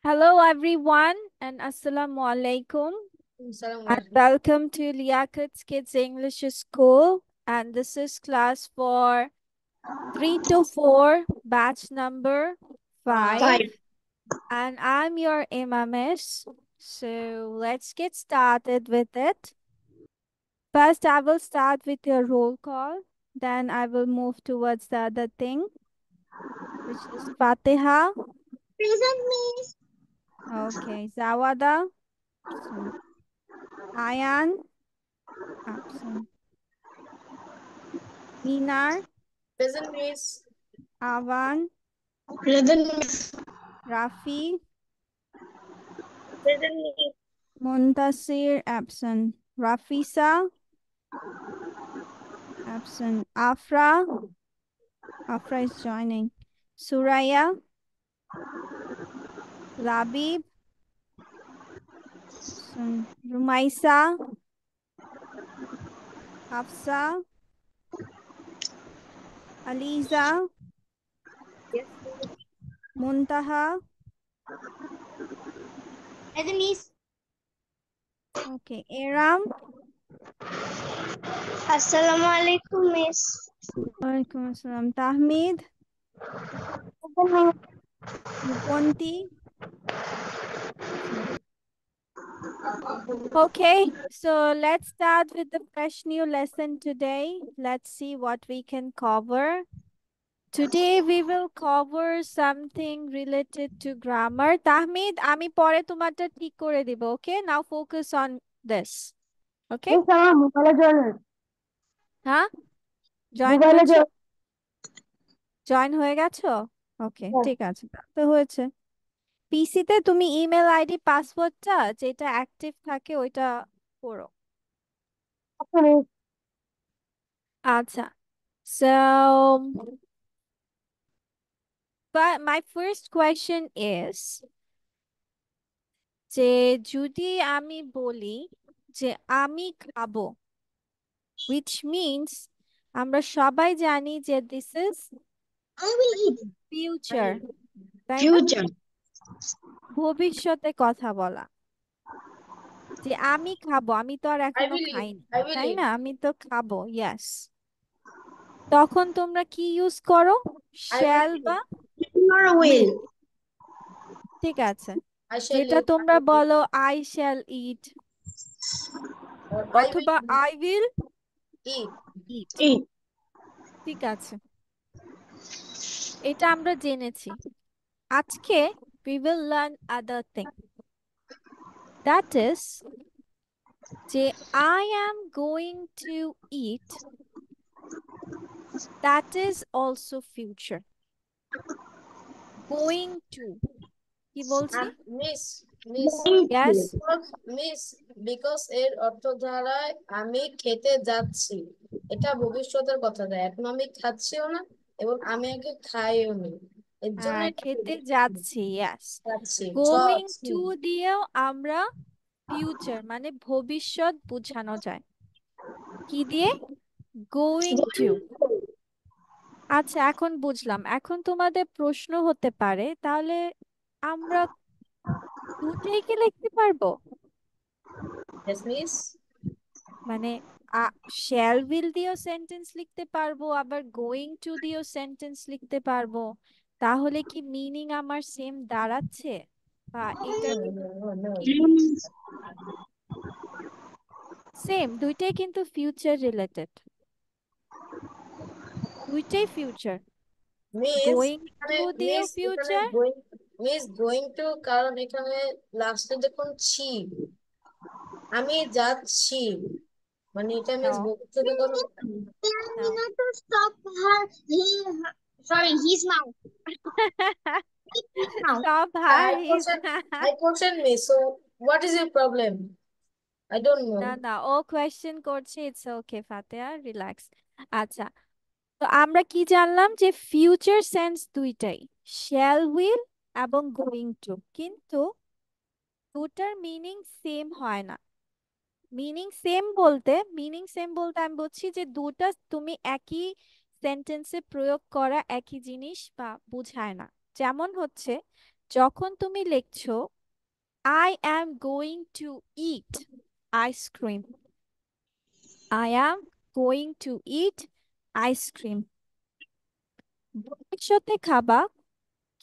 Hello everyone and Assalamu alaikum and welcome to Liakat's Kids English School, and this is class for 3 to 4 batch number 5, and I'm your Imamis. So let's get started with it. First I will start with your roll call, then I will move towards the other thing, which is Fatiha. Present, Miss. Okay, Zawada. Absent. Ayan. Absent. Minar. Present, Miss. Avan. Present, Miss. Rafi. Present, Miss. Muntasir. Absent. Rafisa. Absent. Afra. Afra is joining. Suraya. Labib. Absent. Rumaisa. Hafsa. Aliza. Yes, Miss. Muntaha. Present, Miss. Okay. Aram. Assalamualaikum, Miss. Walaikum assalam. Tahmid. Present, Ruponti. Okay, so let's start with the fresh new lesson today. Let's see what we can cover. Today we will cover something related to grammar. Tahmid, আমি পরে তোমারটা ঠিক করে দিব, okay? Now focus on this. Okay? Miss, আমার মোবাইলে join হ্যাঁ? Join মোবাইলে হয়েছো? জয়েন হয়ে গেছো? ওকে, ঠিক আছে। তো হয়েছে। পিসিতে তুমি ইমেল আইডি পাসওয়ার্ডটা যেটা অ্যাক্টিভ থাকে ওইটা করো। জয়েন আচ্ছা। So, but my first question is যে যদি আমি বলি যে আমি খাবো, which means আমরা সবাই জানি যে this is I will eat. future, তাই না? Future. ভবিষ্যতে কথা বলা যে আমি খাবো, আমি তো আর এখনো খাইনি, তাই না? আমি তো খাবো, yes. তখন তোমরা কি ইউজ করো? শ্যাল বা Tomorrow উইল। will. ঠিক আছে, যেটা তোমরা বলো আই শ্যাল ইট অথবা আই উইল ইট। Eat. ঠিক আছে, এটা আমরা জেনেছি। আজকে we will learn other thing, that is যে I am going to eat, that is also future. Going to কি বলছি? Miss miss Yes, miss because এর অর্থ ধারায় আমি খেতে যাচ্ছি, এটা ভবিষ্যতের কথা দেয়। এখন আমি খাচ্ছিও না এবং আমি আগে খাইও নি, এর জন্য এটা খেতে যাচ্ছি, yes. যাচ্ছি গোয়িং যাচ্ছি। টু দিয়েও আমরা ফিউচার মানে ভবিষ্যৎ বোঝানো যায়। কি দিয়ে? Going to. আচ্ছা, এখন বুঝলাম। এখন তোমাদের প্রশ্ন হতে পারে তাহলে আমরা দুটাই কি লিখতে পারবো? Yes, miss. মানে শ্যাল উইল দিয়েও সেন্টেন্স লিখতে পারবো, আবার গোয়িং টু দিয়েও সেন্টেন্স লিখতে পারবো। তাহলে কি মিনিং আমার সেম দাঁড়াচ্ছে, বা এটার কি সেম? দুইটাই কিন্তু ফিউচার রিলেটেড, দুইটাই ফিউচার। মিস গোয়িং এখানে টু দিয়েও মিস এখানে future. Going miss going to, কারণ এখানে লাস্টে দেখুন ছি, আমি যাচ্ছি, মানে এটা মিস নাও ভবিষ্যতে কোনো। নাও To stop her. Sorry, his mouth. His mouth. stop I her is question, I question me. So, what is your problem? I don't না know. না, ও কোয়েশ্চেন করছে, ইটস ওকে ফাতেহা, রিল্যাক্স। আচ্ছা, তো আমরা কি জানলাম যে ফিউচার সেন্স দুইটাই, শ্যাল উইল এবং গোয়িং টু, কিন্তু দুটার মিনিং সেম হয় না। মিনিং সেম বলতে আমি বলছি যে দুটা তুমি একই সেন্টেন্সে প্রয়োগ করা একই জিনিস বা বুঝায় না। যেমন হচ্ছে যখন তুমি লিখছো I am going to eat ice cream. I am going to eat ice cream. ভবিষ্যতে খাবা,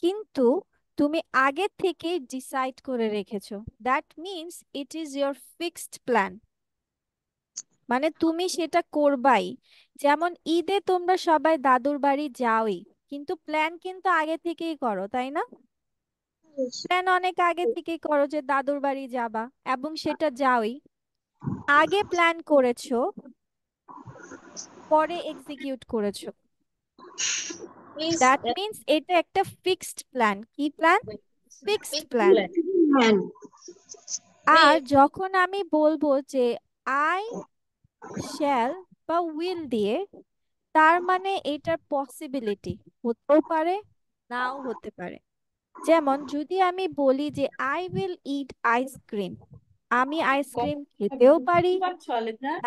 কিন্তু তুমি আগে থেকে ডিসাইড করে রেখেছো। That means it is your fixed plan, মানে তুমি সেটা করবাই। যেমন ঈদে তোমরা সবাই দাদুর বাড়ি যাওই, কিন্তু প্ল্যান কিন্তু আগে থেকেই করো, তাই না? প্ল্যান অনেক আগে থেকেই করো যে দাদুর বাড়ি যাবা, এবং সেটা যাওই। আগে প্ল্যান করেছো, পরে এক্সিকিউট করেছো। Please, দ্যাট মিনস এটা একটা ফিক্সড প্ল্যান। কি plan? Fixed fixed plan. plan. আর Please, যখন আমি বলবো যে আই শ্যাল বা উইল দিয়ে, তার মানে এটার পসিবিলিটি হতেও পারে, নাও হতে পারে। যেমন যদি আমি বলি যে আই উইল ইট আইসক্রিম, আমি আইসক্রিম খেতেও পারি,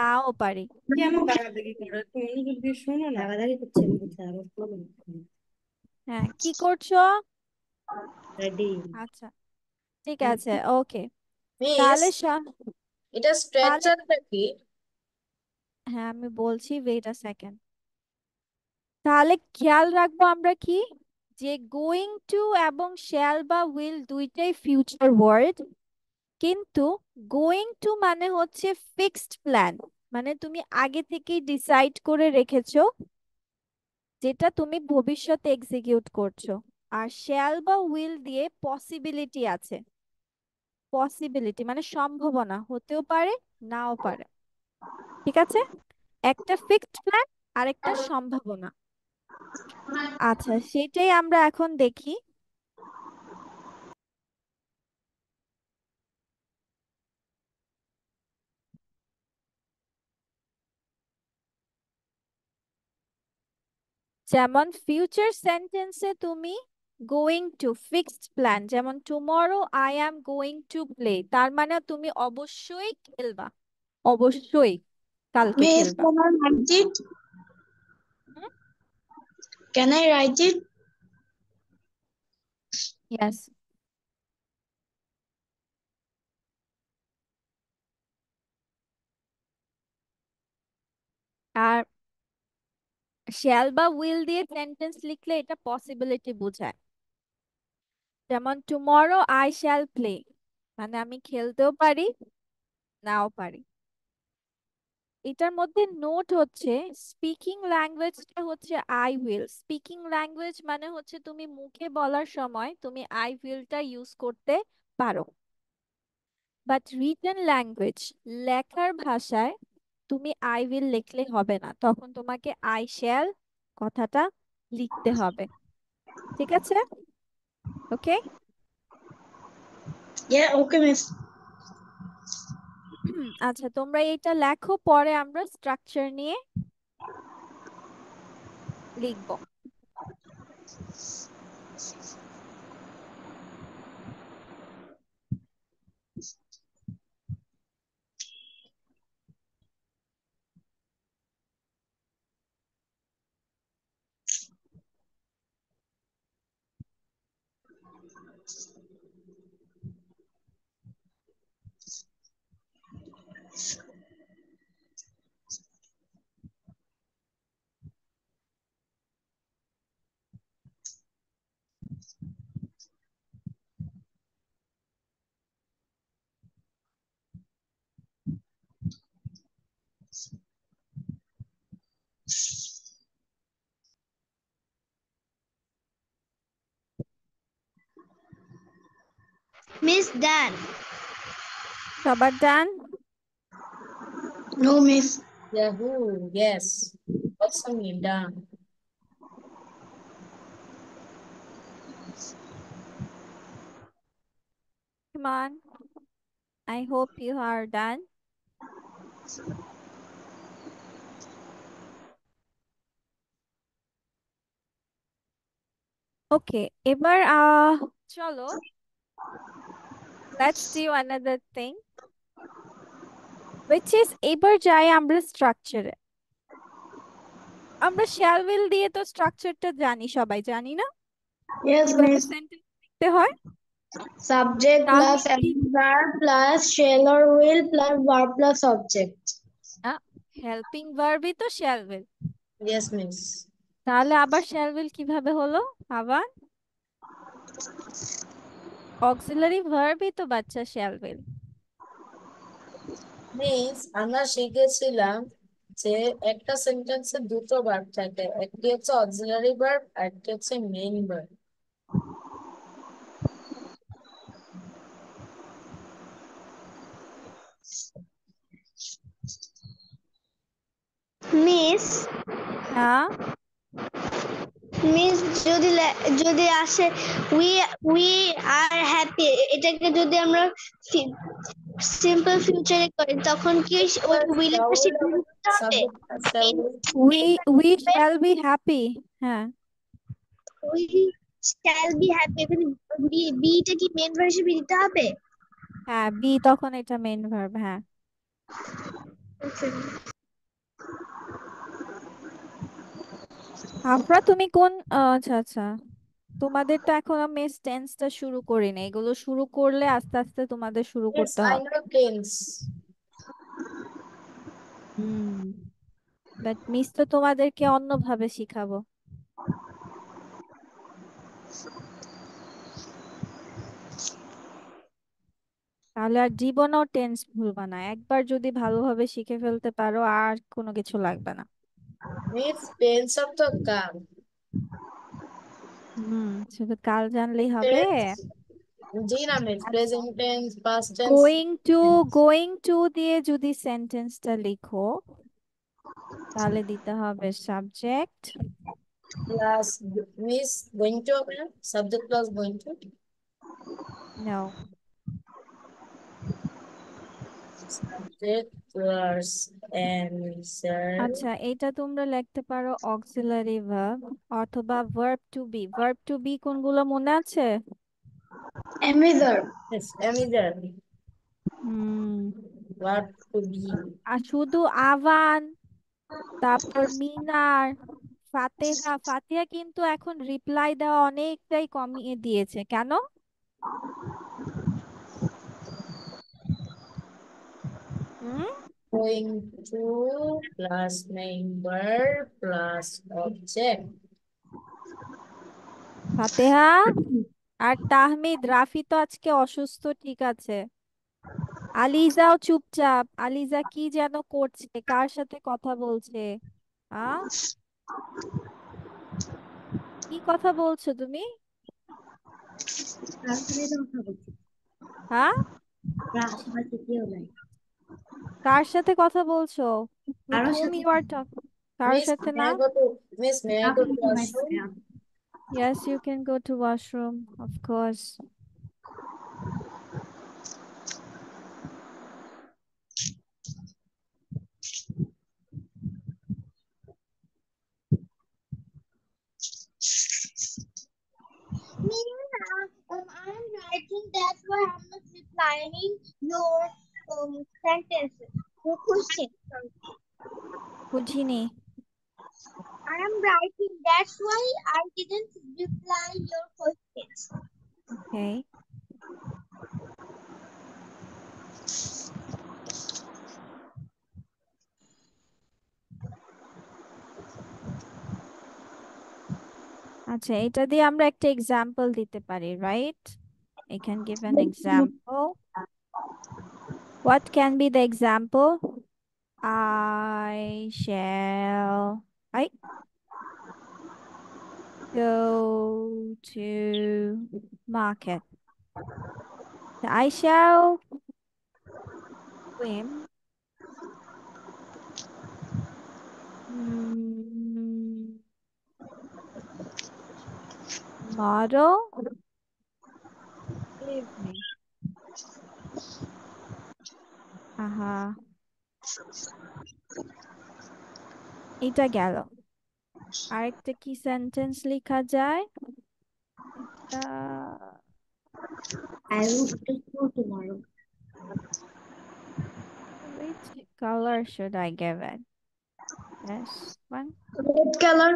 নাও পারি। হ্যাঁ, কি করছো? আচ্ছা, ঠিক আছে, ওকে। মিস তাহলে এটা তাহলে স্ট্রাকচারটা কি? হ্যাঁ, আমি বলছি, ওয়েট আ সেকেন্ড। তাহলে খেয়াল রাখবো আমরা কি, যে গোয়িং টু এবং শ্যাল বা উইল দুইটাই ফিউচার ওয়ার্ড, কিন্তু গোয়িং টু মানে হচ্ছে ফিক্সড প্ল্যান, মানে তুমি আগে থেকেই ডিসাইড করে রেখেছো যেটা তুমি ভবিষ্যতে এক্সিকিউট করছো। আর শ্যাল বা উইল দিয়ে পসিবিলিটি আছে। পসিবিলিটি মানে সম্ভাবনা, হতেও পারে, নাও পারে। ঠিক আছে, একটা ফিক্সড প্ল্যান আর একটা সম্ভাবনা। আচ্ছা, সেটাই আমরা এখন দেখি। যেমন ফিউচার সেন্টেন্সে তুমি গোয়িং টু ফিক্সড প্ল্যান, যেমন tomorrow I am going to play, তার মানে তুমি অবশ্যই খেলবা, অবশ্যই কালকে Miss, খেলবা। can I write it? Can I write it? Yes. আর শ্যাল বা উইল দিয়ে সেন্টেন্স লিখলে এটা পসিবিলিটি বোঝায়। যেমন টুমরো আই শ্যাল প্লে, মানে আমি খেলতেও পারি, নাও পারি। এটার মধ্যে নোট হচ্ছে স্পিকিং ল্যাঙ্গুয়েজটা হচ্ছে আই উইল। স্পিকিং ল্যাঙ্গুয়েজ মানে হচ্ছে তুমি মুখে বলার সময় তুমি আই উইলটা ইউজ করতে পারো, বাট রিটেন ল্যাঙ্গুয়েজ, লেখার ভাষায় তুমি আই উইল লিখলে হবে না, তখন তোমাকে আই শ্যাল কথাটা লিখতে হবে। ঠিক আছে, ওকে। Yeah, okay, Miss. আচ্ছা, তোমরা এটা লেখো, পরে আমরা স্ট্রাকচার নিয়ে লিখবো। Miss Dan. সবার ডান? No, Miss. Yahoo, yes. Awesome, done. Come on, I hope you are done. ওকে, এবার চলো, let's do another thing, which is এবার যাই আমরা স্ট্রাকচারে। আমরা শ্যাল উইল দিয়ে তো স্ট্রাকচারটা জানি, সবাই জানি না Yes, কিভাবে Miss. সেন্টেন্স লিখতে হয়? Subject plus তাহমিদ কি verb plus shall or will plus verb plus object. Helping ভার্বই তো শ্যাল উইল। Yes miss. তাহলে আবার শ্যাল উইল কিভাবে হলো আবার? অক্সিলারি ভার্বই তো বাচ্চা শ্যাল উইল। মিস আমরা শিখেছিলাম যে একটা সেন্টেন্সে দুটো ভার্ব থাকে, একটি হচ্ছে অক্সিলারি ভার্ব আর একটি হচ্ছে মেইন ভার্ব। মিস হ্যাঁ মিস যদি আসে উই উই আর হ্যাপি, এটাকে যদি আমরা সিম্পল ফিউচারে করি তখন কি ওই উইলের পাশে be দিতে হবে? We shall be happy. হ্যাঁ উই শ্যাল বি হ্যাপি, এখানে বিটা কি মেন ভার্ব হিসেবে দিতে হবে? হ্যাঁ বি তখন এটা মেইন ভার্ব। হ্যাঁ আফরা তুমি কোন আচ্ছা আচ্ছা, তোমাদের তো এখনো মেস টেন্সটা শুরু করিনি, এগুলো শুরু করলে আস্তে আস্তে তোমাদের শুরু ইয়েস করতে আই হবে। No tense. Hmm but miss তো তোমাদেরকে অন্যভাবে শিখাবো। তাহলে আর জীবনেও টেন্স ভুলবা না, একবার যদি ভালোভাবে শিখে ফেলতে পারো আর কোনো কিছু লাগবে না। Miss tense of the come. শুধু কাল জানলেই হবে। টেন্স, জি না miss, present tense, past tense. Going to দিয়ে যদি সেন্টেন্সটা লিখো তাহলে দিতে হবে subject. Plus miss going to হবে না, subject plus going to. Now subject plus answer. আচ্ছা এটা তোমরা লিখতে পারো অক্সিলারি ভার্ব অথবা ভার্ব টু বি কোনগুলো মনে আছে? Amather. Yes, অ্যামিজার, হুম ভার্ব টু বি। আর শুধু আভান, তারপর মিনার, ফাতেহা। ফাতিহা কিন্তু এখন রিপ্লাই দেওয়া অনেকটাই কমিয়ে দিয়েছে, কেন? Hmm going to plus member plus object. Fateha আর তাহমিদ। রাফি তো আজকে অসুস্থ, ঠিক আছে। আলিজাও চুপচাপ, আলিজা কি যেন করছে, কার সাথে কথা বলছে? আ কি কথা বলছো তুমি? হ্যাঁ কার সাথে কথা বলছো? With hmm you are talking? কারোর মিস সাথে মে না। I go to, miss may I go to washroom? Yes, you can go to washroom, of course. I am writing, that's why I'm not replying your sentences, your question. বুঝিনি। I am writing, that's why I didn't reply your questions. Okay. আচ্ছা এটা দিয়ে আমরা একটা example দিতে পারি, right? I can give an example. What can be the example? I go to market. I shall swim. Mm, tomorrow evening. আহা এটা গেল। আরেকটা কি সেন্টেন্স লেখা যায়? এটা I will to school tomorrow. which color should I give it? This one. Red color.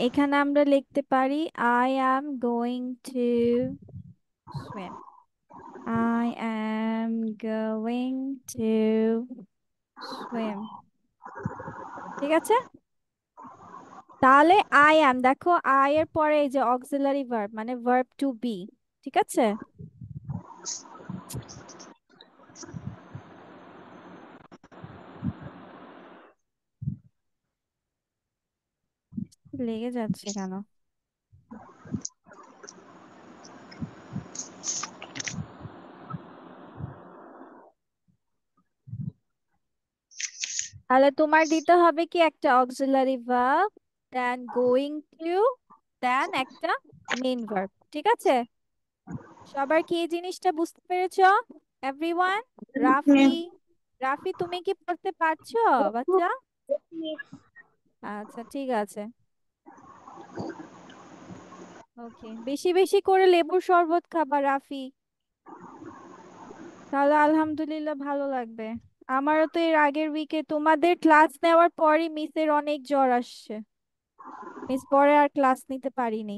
এখানে আমরা লিখতে পারি I am going to swim. I am going to swim. ঠিক আছে, তাহলে I am, দেখো I এর পরে এই যে অক্সিলারি ভার্ব মানে ভার্ব টু বি, ঠিক আছে। লেগে যাচ্ছে কেন? তাহলে তোমার দিতে হবে কি একটা auxiliary verb, then going to, then একটা মেইন ভার্ব, ঠিক আছে। সবার কি এই জিনিসটা বুঝতে পেরেছো এভরিওয়ান? রাফি, রাফি তুমি কি পড়তে পারছো বাচ্চা? আচ্ছা ঠিক আছে, ওকে। বেশি বেশি করে লেবুর শরবত খাবা রাফি, তাহলে আলহামদুলিল্লাহ ভালো লাগবে। আমারও তো এর আগের উইকে তোমাদের ক্লাস নেওয়ার পরই মিসের অনেক জ্বর আসছে, মিস পরে আর ক্লাস নিতে পারিনি।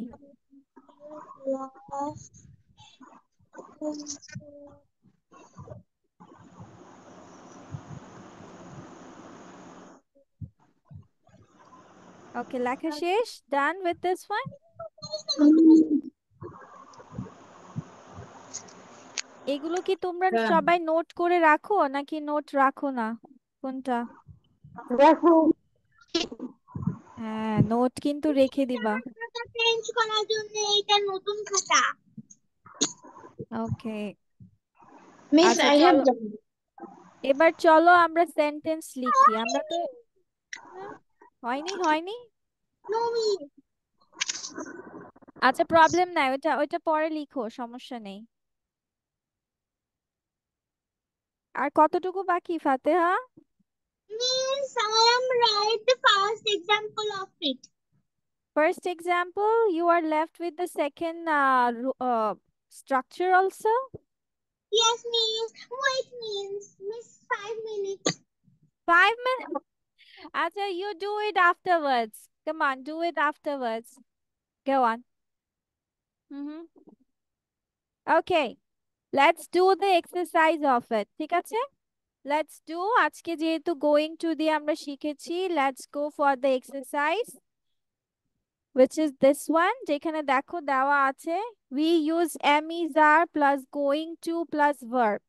ওকে, লেখা শেষ, ডান উইথ দিস ওয়ান। এগুলো কি তোমরা Done. সবাই নোট করে রাখো নাকি নোট রাখো না, কোনটা? হ্যাঁ, নোট কিন্তু রেখে দিবা। চেঞ্জ করার জন্য এটা নতুন খাতা। ওকে, Miss, আচ্ছা I have চলো, done. এবার চলো আমরা সেন্টেন্স লিখি। আমরা তো হ্যাঁ, হয়নি হয়নি, No, miss. আচ্ছা প্রবলেম নাই, ওটা ওইটা পরে লিখো, সমস্যা নেই। আর কতটুকু বাকি ফাতেহা? Miss, I am write the first example of it. First example, you are left with the second structure also. Yes, miss. Wait, miss, 5 minutes. 5 minutes. Acha, you do it afterwards. Come on, do it afterwards. Go on. Okay, let's do the exercise of it. ঠিক আছে? Let's do, আজকে যেহেতু going to দিয়ে আমরা শিখেছি, let's go for the exercise, which is this one, যেখানে দেখো দেওয়া আছে we use am is are plus going to plus verb.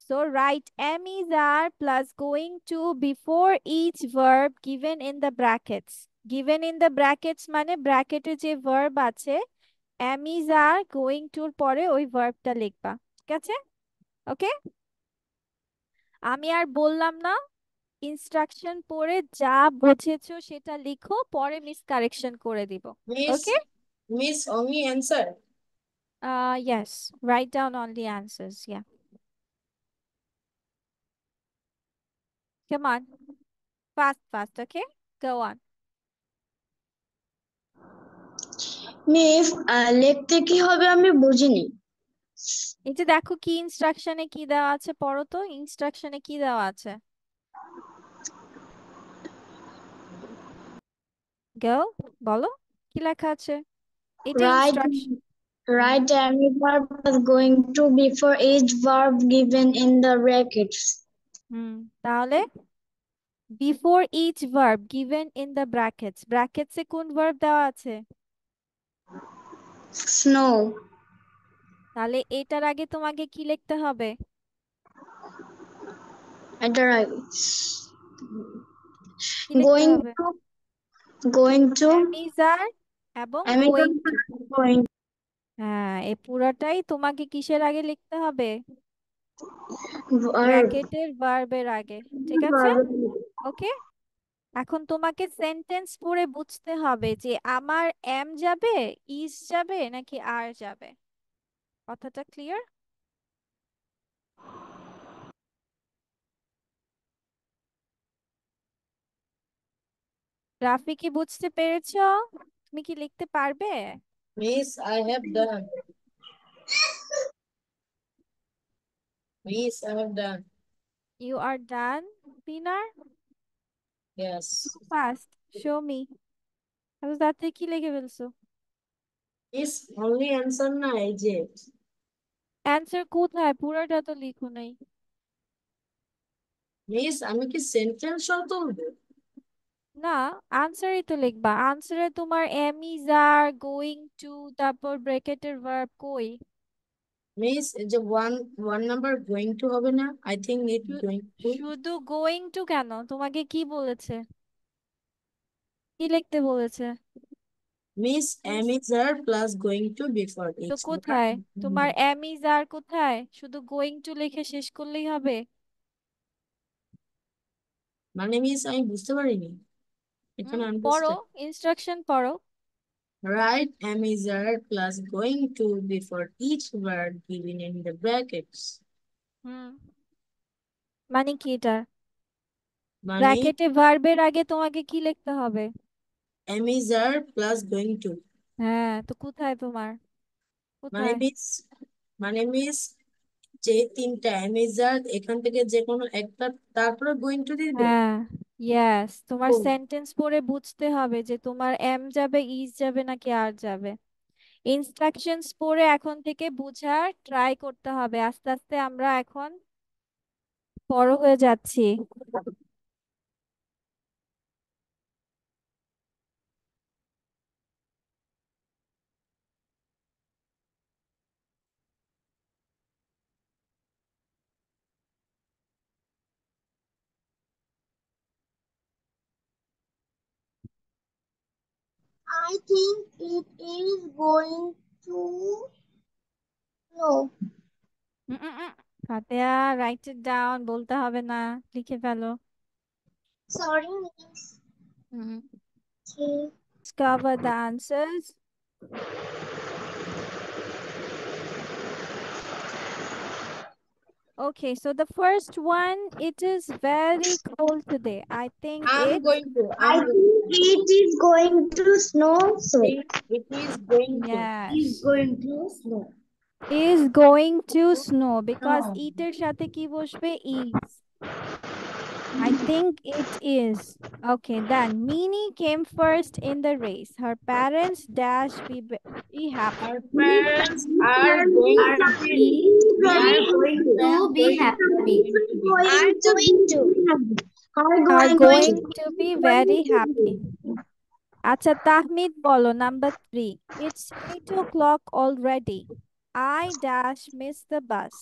So write am is are plus going to before each verb given in the brackets. Given in the brackets মানে ব্র্যাকেটে যে verb আছে am is are going to পরে ওই ভার্বটা লিখবা, ঠিক আছে? ওকে, আমি আর বললাম না, ইনস্ট্রাকশন পড়ে যা বুঝেছো সেটা লিখো, পরে মিস কারেকশন করে দিব। Miss, okay, Miss, only answer. yes, write down all the answers, yeah, come on, fast fast, okay, go on. Miss, লিখতে কি হবে আমি বুঝিনি। এই যে দেখো কি ইনস্ট্রাকশনে কি দেওয়া আছে, পড়ো তো ইনস্ট্রাকশনে কি দেওয়া আছে, গো বলো কি লেখা আছে, এটা Write, instruction. write any verb is going to before each verb given in the brackets. তাহলে before each verb given in the brackets, ব্র্যাকেটসে কোন ভার্ব দেওয়া আছে? Snow. তাহলে এটার আগে তোমাকে কি লিখতে হবে? এটা right. কি লিখতে Going হবে? to, going to, am is are এবং আমি গোয়িং টু। going হ্যাঁ, এই পুরাটাই তোমাকে কিসের আগে লিখতে হবে? verb. ব্র্যাকেটের ভার্বের আগে, ঠিক আছে? ওকে, এখন তোমাকে সেন্টেন্স পড়ে বুঝতে হবে যে আমার এম যাবে, ইজ যাবে নাকি আর যাবে, কথাটা ক্লিয়ার? রাফি কি বুঝতে পেরেছো? তুমি কি লিখতে পারবে? Miss, I have done. Miss, I have done. You are done, পিনার? Yes. Fast, show me. এত তাড়াতাড়ি কি লিখে ফেলছো? মিস অনলি অ্যান্সার না, এই যে অ্যান্সার কোথায়? পুরোটা তো লিখো নাই। মিস আমি কি সেন্টেন্স সহ তুলবো? না, আনসারই তো লিখবা। আনসারে তোমার am is are, going to, তারপর ব্র্যাকেটের ভার্ব কই? মিস এই যে one one number going to হবে না? আই থিঙ্ক ইট শু- গোয়িং টু। শুধু গোয়িং টু কেন? তোমাকে কি বলেছে? কি লিখতে বলেছে? Miss am is are plus going to before to each verb. কোথায় তোমার এম ইজ আর? কোথায়? শুধু গোয়িং টু লিখে শেষ করলেই হবে? মানে মিস আমি বুঝতে পারিনি এখানে পড়ো, আন্ডারস্ট্যান্ড। ইনস্ট্রাকশন পড়ো। Write am is are plus going to before each word given in the brackets. হুম, মানে কি এটা? মানে ব্র্যাকেটে ভার্বের আগে তোমাকে কি লিখতে হবে? am is are plus going to। হ্যাঁ, তো কোথায় তোমার? মানে কোথায়? মিস মানে মিস যে তিনটা am is are এখান থেকে যে কোনো একটা তারপরে going to দিবে। হ্যাঁ, ইয়েস। তোমার ও সেন্টেন্স পড়ে বুঝতে হবে যে তোমার এম যাবে, ইজ যাবে নাকি আর যাবে। ইনস্ট্রাকশনস পড়ে এখন থেকে বুঝার ট্রাই করতে হবে। আস্তে আস্তে আমরা এখন বড় হয়ে যাচ্ছি। I think it is going to no. Fatiha, right it down, বলতে হবে না, লিখে ফেলো। Sorry, miss. Hmm, Okay. discover the answers. Okay, so the first one, it is very cold today. I think I'm it's going to I I'm going think it is going to snow. So to it is going to yes, going to snow. is going to snow because no it এর সাথে কি বসবে? is. I think it is. Okay, then Mini came first in the race. Her parents dash be happy. our parents are going to be Are are going to be happy. going to be Are going to. Are Are going going to be very happy. আচ্ছা, তাহমিদ বলো number 3। It's 8 o'clock already. I dash miss the bus.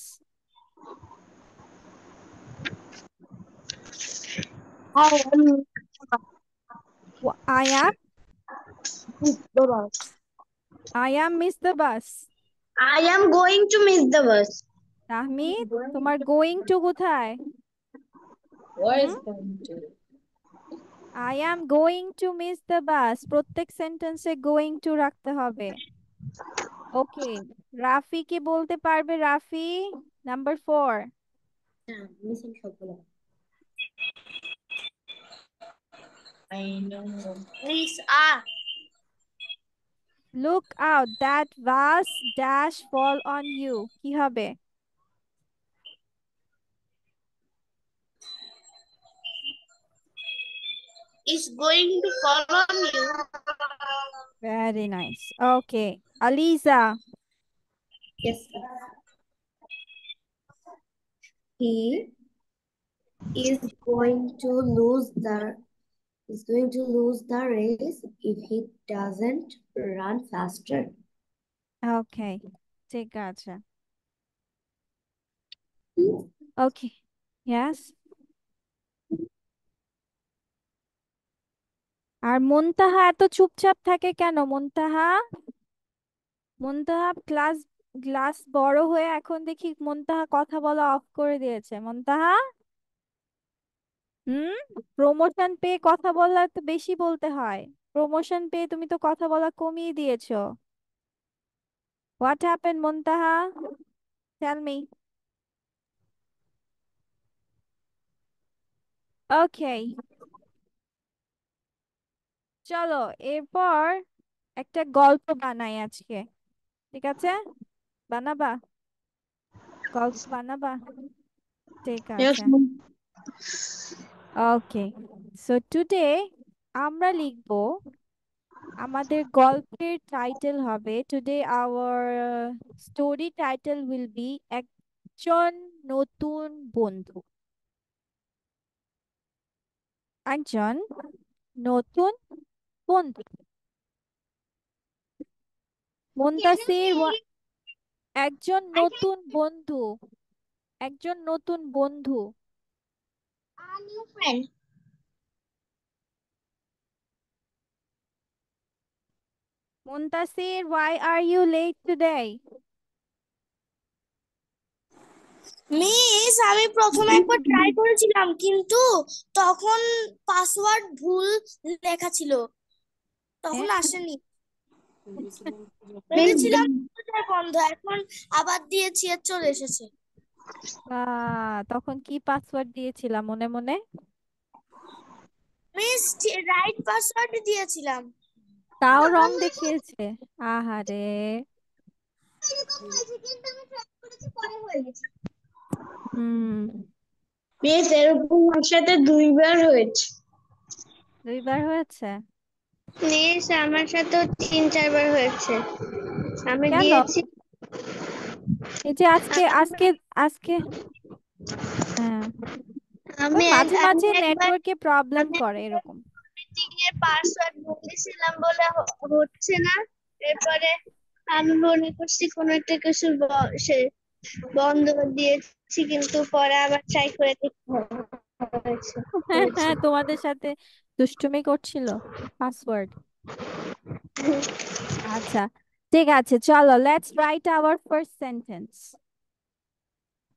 I am miss the bus. I am going to miss the bus. Tahmid, তোমার going to কোথায়? was hmm, going to I am going to miss the bus, প্রত্যেক সেন্টেন্সে going to রাখতে হবে। ওকে, রাফি কি বলতে পারবে? Rafi, number 4। I know Miss Look out, that vase dash fall on you. কি হবে? is going to fall on you. Very nice. Okay, Aliza. Yes, he is going to lose the race if he doesn't run faster. Okay, ঠিক আছে। Okay, yes. আর মুনতাহা এত চুপচাপ থাকে কেন? মুনতাহা, মুনতাহা glass বড় হয়ে এখন দেখি মুনতাহা কথা বলা অফ করে দিয়েছে। মুনতাহা, হুম, প্রমোশন পেয়ে কথা বলা তো বেশি বলতে হয়। প্রমোশন পেয়ে তুমি তো কথা বলা কমিয়ে দিয়েছো। What happen Muntaha? Tell me. Okay, চলো এরপর একটা গল্প বানাই আজকে। ঠিক আছে? বানাবা? গল্প বানাবা? ঠিক Yes, আছে। ma'am. ওকে, সো টুডে আমরা লিখবো আমাদের গল্পের টাইটেল হবে today our story title will be একজন নতুন বন্ধু। একজন নতুন বন্ধু। মুনতাসির একজন নতুন বন্ধু। একজন নতুন বন্ধু। A new friend. Muntasir, why are you late today? Miss আমি প্রথমে একবার ট্রাই করেছিলাম কিন্তু তখন পাসওয়ার্ড ভুল লেখা ছিল, তখন হ্যাঁ? আসেনি। ভেবেছিলাম বোধহয় বন্ধ, এখন আবার দিয়েছি আর চলে এসেছে। তখন কি পাসওয়ার্ড দিয়েছিলাম মনে মনে? মিস রাইট পাসওয়ার্ড দিয়েছিলাম। তাও রং দেখিয়েছে। আহারে। কিন্তু আমি ট্রাই করেছি, পরে হয়ে গেছে। হুম। মিস এরকম আমার সাথে 2 বার হয়েছে। 2 বার হয়েছে? মিস আমার সাথে 3-4 বার হয়েছে। আমি কেন? দিয়েছি। এই যে আজকে আজকে আজকে হ্যাঁ, আমি মাঝে মাঝে একবার নেটওয়ার্কে প্রবলেম করে এরকম। মিটিং এর পাসওয়ার্ড বলেছিলাম বলে হচ্ছে না। এরপরে আমি মনে করছি কোনো একটা কিছু সে বন্ধ দিয়েছি, কিন্তু পরে আবার ট্রাই করে দেখতে হয়েছে। হ্যাঁ হ্যাঁ, তোমাদের সাথে দুষ্টুমি করছিল পাসওয়ার্ড। আচ্ছা, ঠিক আছে, চলো let's write our first sentence.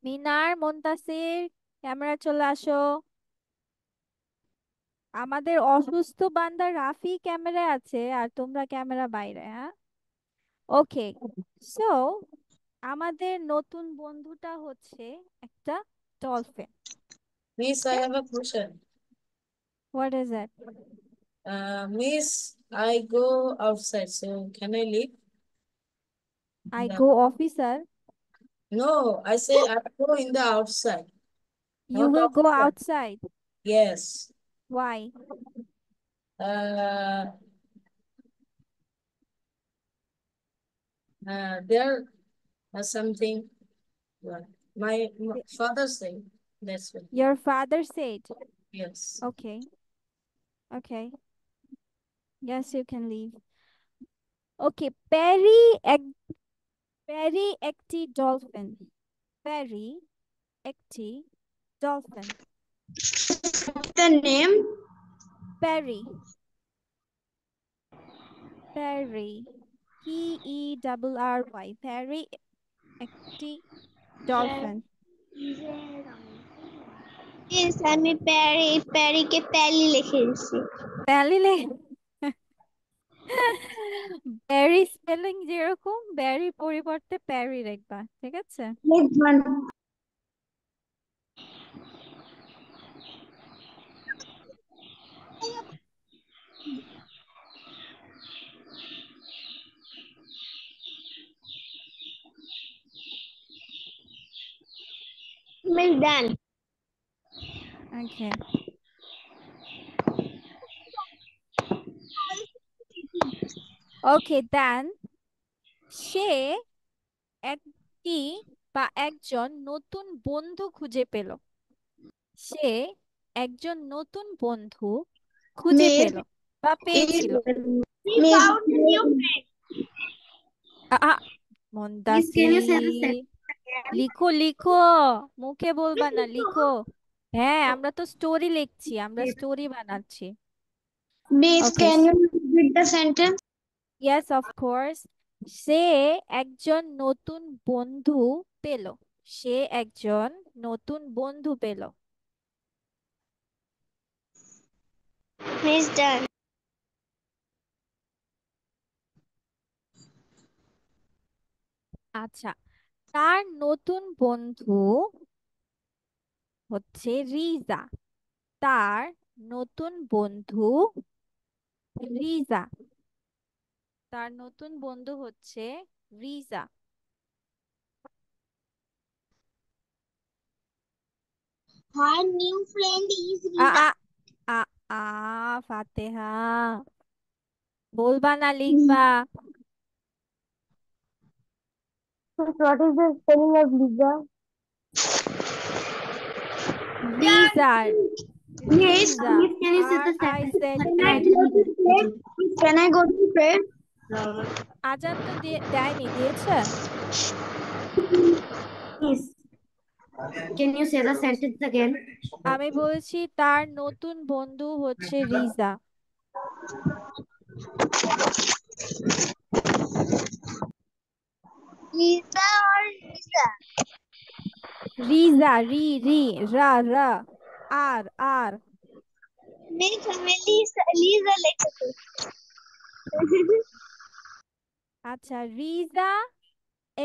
Minar, Muntasir, camera চলে আসো। আমাদের অসুস্থ বান্দা রাফি ক্যামেরা আছে আর তোমরা ক্যামেরা বাইরে। হ্যাঁ, ওকে। সো আমাদের নতুন বন্ধুটা হচ্ছে একটা dolphin. Miss, I have a question. What is that? Miss, I go outside, so can I leave? I Yeah. Go officer? No, I say I go in the outside, you not will go outside. Outside? Yes. Why? Uh, there something. uh, my father say that's why. Your father said? Yes. Okay. Okay. Yes, you can leave. Okay. Perry একটি dolphin. Perry একটি dolphin. The name? Perry. Perry. Perry. Perry একটি dolphin. Miss আমি প্যারিকে প্যালি লিখে দিয়েছি। প্যালিলে Barry spelling যেরকম Barry পরিবর্তে প্যারি লিখবা, ঠিক আছে? Next one. মিস ডান। ওকে। ওকে, দেন সে একটি বা একজন নতুন বন্ধু খুঁজে পেল। সে একজন নতুন বন্ধু খুঁজে Miss, পেল বা is পেয়েছিল। Miss, a Miss, can you say the Muntasir, sentence again? লিখো লিখো, মুখে বলবা না, লিখো। হ্যাঁ, আমরা তো স্টোরি লিখছি, আমরা স্টোরি বানাচ্ছি। Miss, okay. can you repeat the sentence? Yes, of course. সে একজন নতুন বন্ধু পেল। সে একজন নতুন বন্ধু পেল। Miss done. আচ্ছা, তার নতুন বন্ধু হচ্ছে রিজা। তার নতুন বন্ধু রিজা। তার নতুন বন্ধু হচ্ছে Reza. Her new friend is a Riza. আ আ আ ফাতেহা, বলবা না লিখবা? What is the spelling of Lisa? Reza, Yes, Reza, please can you say the I sentence said again? R. I didn't get it. Can I go to pray? আজান তো দেয়নি, দিয়েছে? Please, can you say the sentence again? আমি বলেছি তার নতুন বন্ধু হচ্ছে Reza. Lisa or Lisa? Reza, রি রা রা, আর আর। Miss, আমি Lisa লিখেছি। আচ্ছা, রিজা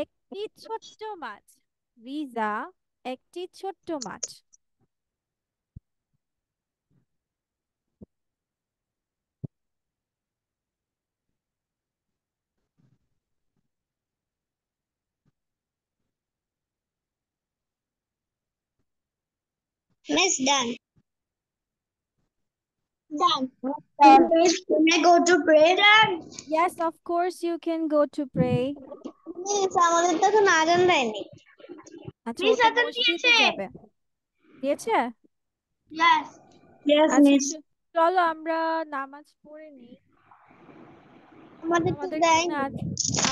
একটি ছোট্ট মাছ। রিজা একটি ছোট্ট মাছ। Miss, done. Done. Miss, can I go to pray? Done. Yes, of course you can go to pray. Miss, আমাদের তো এখন আজান দেয়নি। আচ্ছা, ও Miss, তো আজান মসজিদে দিয়েছে। যাবে। দিয়েছে? Yes. Yes, আচ্ছা, Miss. চলো আমরা নামাজ পড়ে নিই। আমাদের তো আমাদের দেয়নি।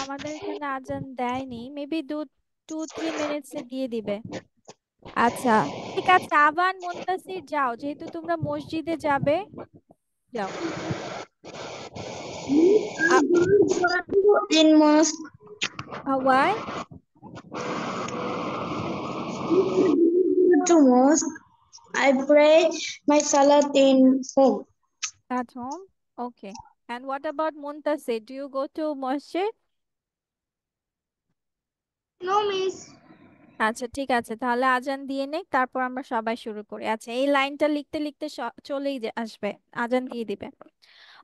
আমাদের এখানে আজান দেয়নি, মেবি 2-3 মিনিটসে দিয়ে দিবে। আচ্ছা, ঠিক আছে, আবান মুনতাসির যাও, যেহেতু তোমরা মসজিদে যাবে, যাও। In mosque, Why? to mosque, I pray my salat in home. At home? Okay. And what about Muntasir? Do you go to masjid? No, Miss. আচ্ছা, ঠিক আছে, তাহলে আজান দিয়ে নেই, তারপর আমরা সবাই শুরু করি। আচ্ছা, এই লাইনটা লিখতে লিখতে চলেই আসবে, আজান দিয়ে দিবে।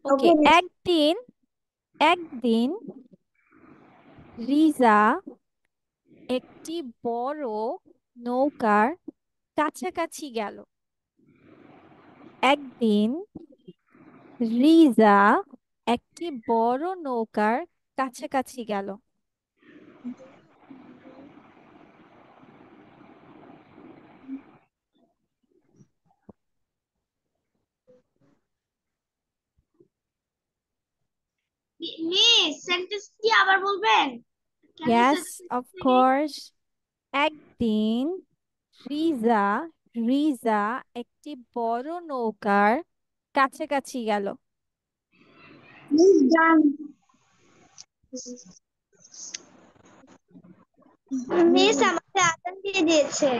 ওকে। Okay, Miss. একদিন একদিন রিজা একটি বড় নৌকার কাছাকাছি গেল। একদিন রিজা একটি বড় নৌকার কাছাকাছি গেল। Miss, sentence কি আবার বলবেন? Can you say Yes, the of sentence again? course. একদিন রিজা রিজা একটি বড় নৌকার কাছাকাছি গেল। Miss, done. মিস আমাকে আজান দিয়ে দিয়েছে।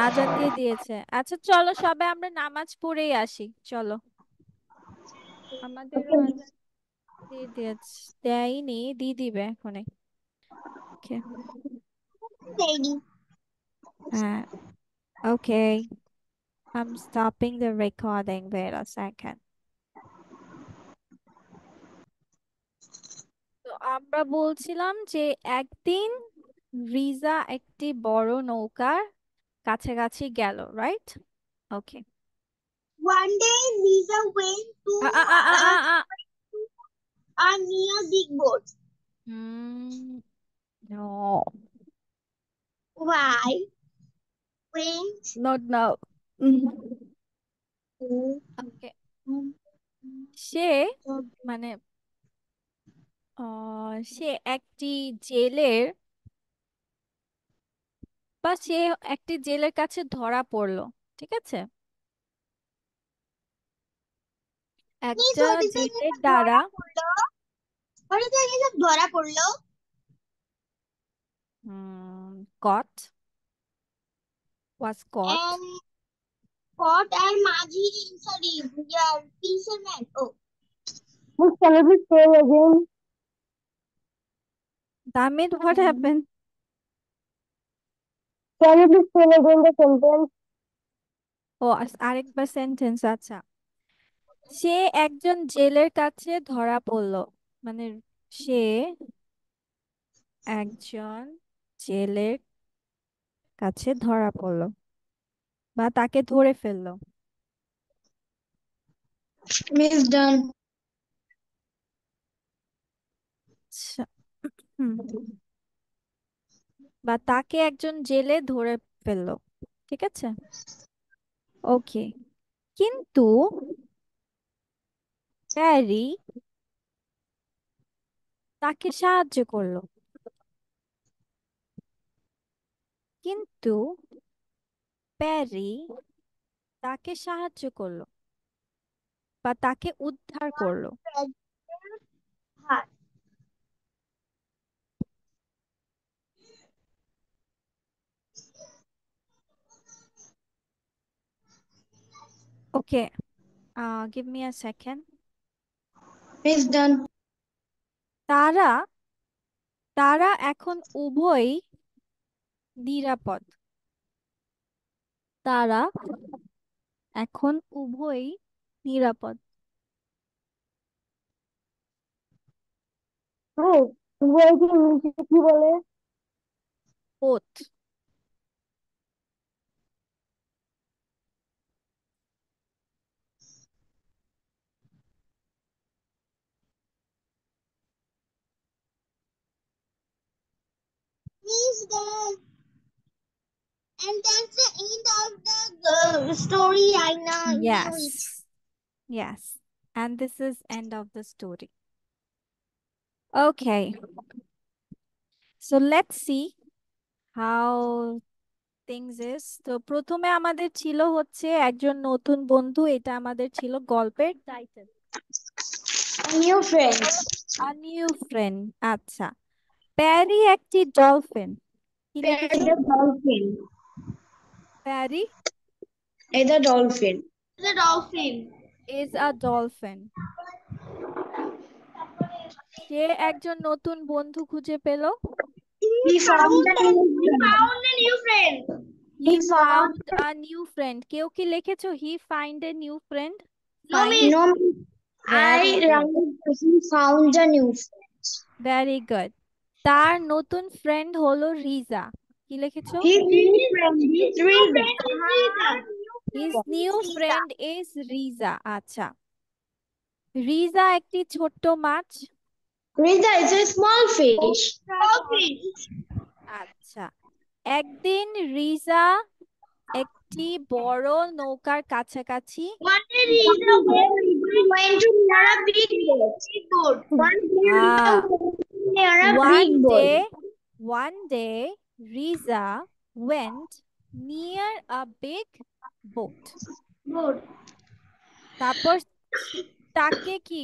আজান দিয়ে দিয়েছে। আচ্ছা, চলো সবাই আমরা নামাজ পড়েই আসি, চলো। আমাদেরও Okay, আজান দিয়ে দিয়েছে, দেয়নি, দিয়ে দিবে এখনই। Okay. দেয়নি। হ্যাঁ, okay. I'm stopping the recording. Wait a second. তো আমরা বলছিলাম যে একদিন রিজা একটি বড় নৌকার কাছাকাছি গেল, right? Okay. One day Lisa went to a near big boat. No, Why? Went not now. ওকে, সে মানে সে একটি জেলের সে একটি জেলের কাছে ধরা পড়লো, ঠিক আছে? Miss, একটা what is the জেলের এসব দ্বারা ধরা পড়লো? What is the এসব ধরা পড়লো? caught, was caught. And caught and Maji, sorry, yeah, fisherman. Oh. Miss, can you please say again? Damit, what happened? Can you please say again the sentence? ও, আরেকবার sentence. আচ্ছা, সে একজন জেলের কাছে ধরা পড়লো, মানে সে একজন জেলের কাছে ধরা পড়লো বা তাকে ধরে ফেললো। Miss done. আচ্ছা। বা তাকে একজন জেলে ধরে ফেললো, ঠিক আছে। ওকে, কিন্তু প্যারি তাকে সাহায্য করলো, কিন্তু প্যারি তাকে সাহায্য করলো বা তাকে উদ্ধার করলো। ওকে, give me a second. Miss done. তারা তারা এখন উভয়ই নিরাপদ। তারা এখন উভয়ই নিরাপদ। কি বলে? Both. He's dead. And that's the end of the story. I know. Yes. Yes. And this is end of the story. Okay. So let's see how things is. তো প্রথমে আমাদের ছিল হচ্ছে একজন নতুন বন্ধু, এটা আমাদের ছিল গল্পের title. New friend. A new friend। আচ্ছা, প্যারি একটি ডলফিন। কি লিখেছো? The dolphin. প্যারি The dolphin. The dolphin. is a dolphin। সে একজন নতুন বন্ধু খুঁজে পেল। He found a new friend. Found a new friend. He found a new friend। কেউ কি লিখেছো he find a new friend? Find? No, Very I good. he found a new friend. Very good. তার নতুন friend হলো রিজা। কি লিখেছো? His new friend is Rita. His new friend is Reza. আচ্ছা, রিজা একটি ছোট্ট মাছ। Rita is a small fish. আচ্ছা, একদিন রিজা একটি বড় নৌকার কাছাকাছি। One day Rita Went to near a big boat. One day Ah. near a big boat. One day Riza went near a big boat. তারপর তাকে কি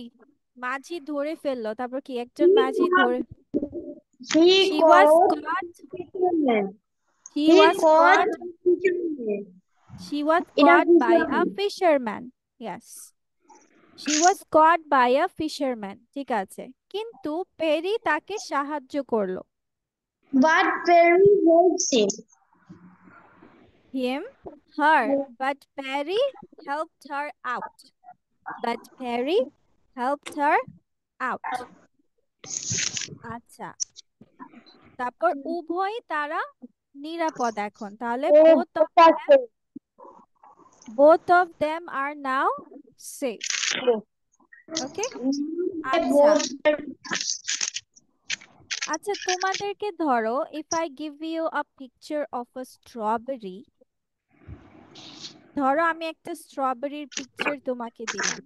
মাঝি ধরে ফেললো, তারপর কি একজন মাঝি ধরে She was caught by a fisherman. Yes, she was caught by a fisherman. ঠিক আছে, কিন্তু পেরি তাকে সাহায্য করলো। But Perry helps him. Her, but Perry helped her out. But Perry helped her out. আচ্ছা, তারপর উভয় তারা নিরাপদ এখন। তাহলে both of them are now safe. Okay? আচ্ছা, আচ্ছা তোমাদেরকে ধরো if I give you a picture of a strawberry, ধরো আমি একটা স্ট্রবেরির পিকচার তোমাকে দিলাম।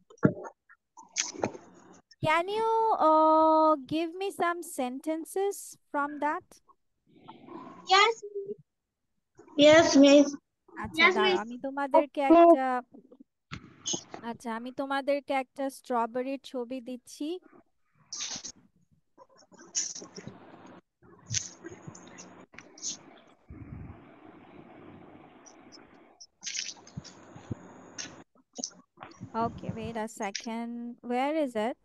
Can you give me some sentences from that? Yes. Yes, miss. আচ্ছা দাঁড়াও, আমি তোমাদেরকে একটা স্ট্রবেরির ছবি দিচ্ছি। Okay, wait a second. Where is it?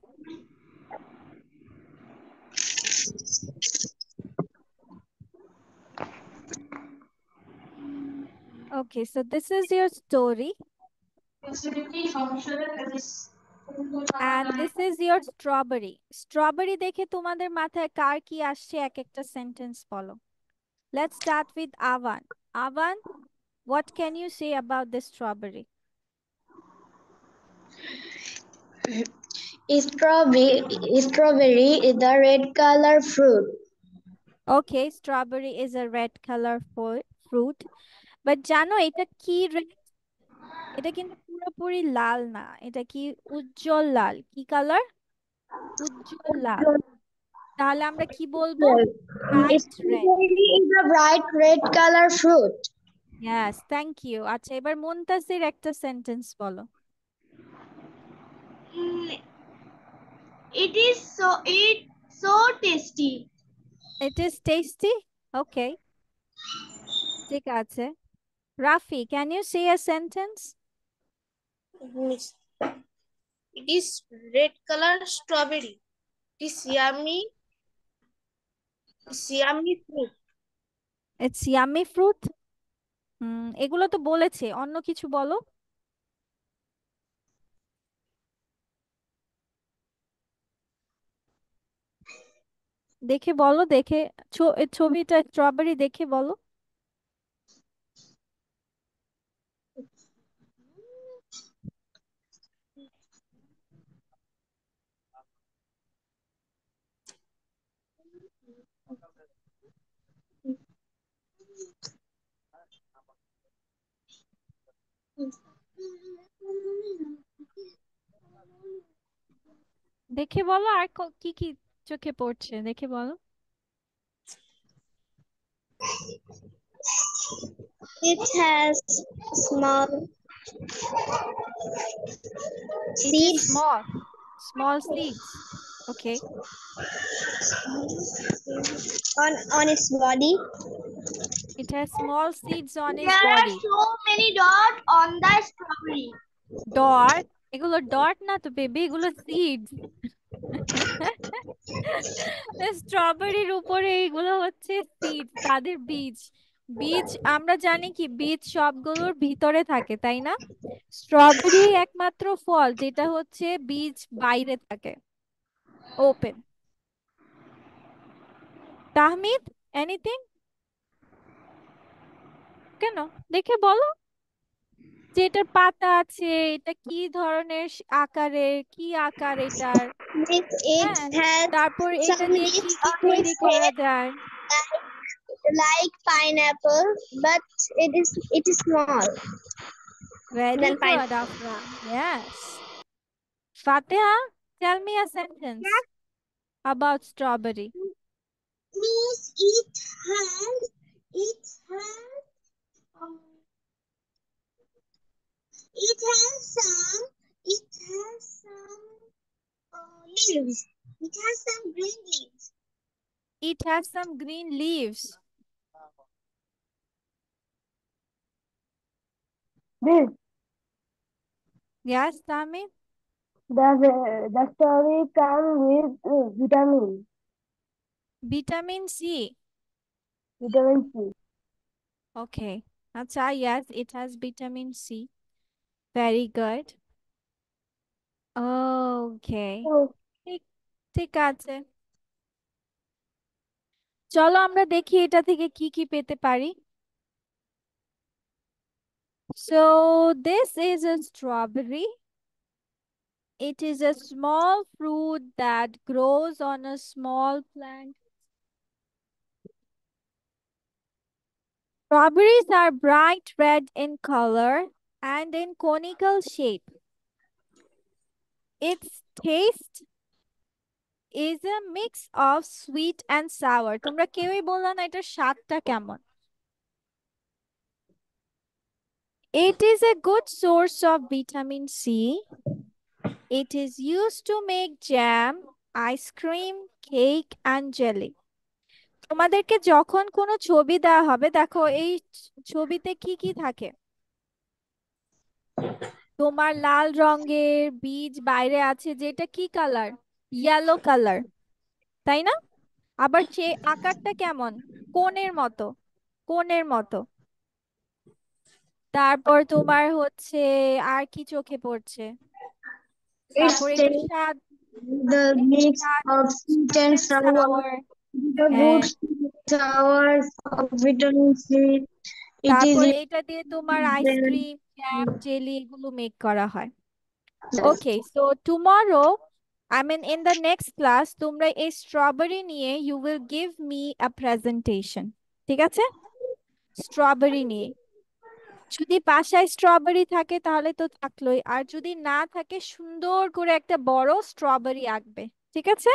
Okay, so this is your story. And this is your strawberry. Strawberry দেখে তোমাদের মাথায় কার কি আসছে এক একটা সেন্টেন্স বলো। Let's start with Avan. Avan, what can you say about this strawberry? Strawberry is the red color fruit. Okay, strawberry is a red color fruit. But জানো এটা কি red? এটা কিন্তু পুরোপুরি লাল না, এটা কি উজ্জ্বল লাল। কি কালার? উজ্জ্বল লাল। তাহলে আমরা কি বলবো? Bright red. Strawberry is a bright red color fruit. Yes, thank you. আচ্ছা, এবার মুনতাসির একটা সেন্টেন্স বলো। It's so tasty. It is tasty? Okay, ঠিক আছে। Rafi, can you say a sentence? It is red color strawberry. It is yummy fruit. It's yummy fruit? এগুলো তো বলেছে, অন্য কিছু বলো। দেখে বলো, দেখে ছবিটা স্ট্রবেরি দেখে বলো। দেখে বলো, আর কি কি চোখে পড়ছে দেখে বলো। It has small It is seeds small seeds. Okay. on its body. It has small seeds on its There are body. so many dots on the strawberry. Dot? এগুলো ডট না তো বেবি, এগুলো সিডস। স্ট্রবেরির উপরে এগুলো হচ্ছে seed, তাদের বীজ। বীজ আমরা জানি কি বীজ সবগুলোর ভিতরে থাকে, তাই না? স্ট্রবেরি একমাত্র ফল যেটা হচ্ছে বীজ বাইরে থাকে, ওপেন। তাহমিদ, এনিথিং? কেন দেখে বলো, যে এটার পাতা আছে, এটা কি ধরনের আকারের, কি আকার এটার। It হ্যাঁ, has তারপর এটা some দিয়ে কি leaves কি on তৈরি its করা head যায়? like pineapple, but it is small Very than good, pineapple. Afra. Yes. Fatiha, tell me a sentence about strawberry. Means um, it has some leaves. It has some green leaves. It has some green leaves. This Yes, Tami? the story comes with Vitamin C. vitamin C. Okay. Acha, yes, it has vitamin C. Very good. Okay. Oh, ঠিক ঠিক আছে, চলো আমরা দেখি এটা থেকে কি কি পেতে পারি। So this is a strawberry. It is a small fruit that grows on a small plant. Strawberries are bright red in color and in conical shape. Its taste is a mix of sweet and sour. তোমরা কেউই বললা না এটার স্বাদটা কেমন। It is a good source of vitamin C. It is used to make jam, ice cream, cake and jelly. তোমাদেরকে যখন কোনো ছবি দেওয়া হবে, দেখো এই ছবিতে কি কি থাকে। তোমার লাল রঙের বীজ বাইরে আছে, যেটা কি কালার? ইয়েলো কালার, তাই না? আবার সে আকারটা কেমন? কোণের মতো, কোণের মতো। তারপর তোমার হচ্ছে আর কি চোখে পড়ছে? তারপর It's এটা স্বাদ, the mix স্বাদ, of sweet and sour. sour. The হ্যাঁ, good sweet sour of vitamin C. It is তারপর এটা দিয়ে তোমার then আইসক্রিম, জ্যাম, জেলি এগুলো মেক করা হয়। Okay, so tomorrow, I mean in the next class, তোমরা এই strawberry নিয়ে you will give me a presentation. ঠিক আছে? Strawberry নিয়ে। যদি বাসায় স্ট্রবেরি থাকে তাহলে তো থাকলোই, আর যদি না থাকে সুন্দর করে একটা বড় স্ট্রবেরি আঁকবে। ঠিক আছে?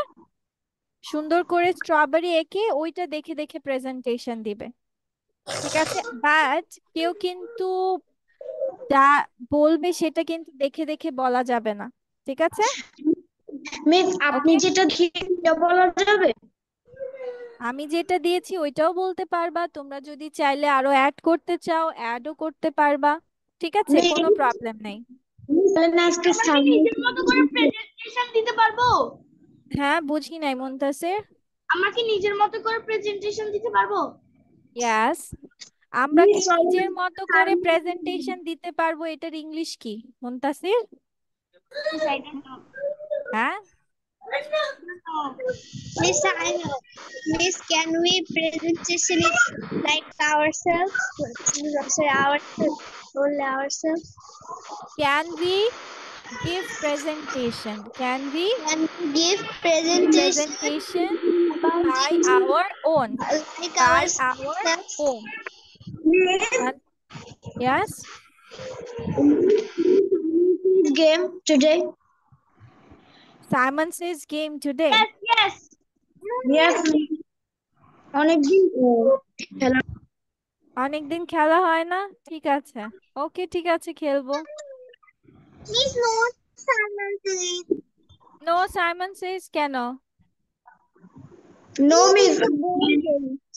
সুন্দর করে স্ট্রবেরি এঁকে ওইটা দেখে দেখে প্রেজেন্টেশন দিবে। ঠিক আছে? বাট কেউ কিন্তু যা বলবে সেটা কিন্তু দেখে দেখে বলা যাবে না। ঠিক আছে? মিস আপনি ওকে, যেটা দিয়ে বলা যাবে? আমি যেটা দিয়েছি ওইটাও বলতে পারবা, তোমরা যদি চাইলে আরো অ্যাড করতে চাও অ্যাডও করতে পারবা। ঠিক আছে, কোনো প্রবলেম নেই। আজকে আমরা কি নিজের মতো করে প্রেজেন্টেশন দিতে পারবো? হ্যাঁ, বুঝি নাই মুনতাসির। আমরা কি নিজের মতো করে প্রেজেন্টেশন দিতে পারবো? ইয়াস, আমরা কি নিজের মতো করে প্রেজেন্টেশন দিতে পারবো, এটার ইংলিশ কি Muntasir? Miss, I don't know. হ্যাঁ, Miss, I know. Miss, can we presentation is like ourselves? Sorry, ourselves. Only ourselves. Can we give presentation, can we Can we give give presentation presentation about by our own, like by our ourselves? own? And yes, game today? Simon says game today. Yes, yes. Yes. অনেকদিন খেলা অনেকদিন খেলা হয় না, ঠিক আছে, ওকে ঠিক আছে, খেলবো। Miss, no, Simon please. No Simon says কেন? No miss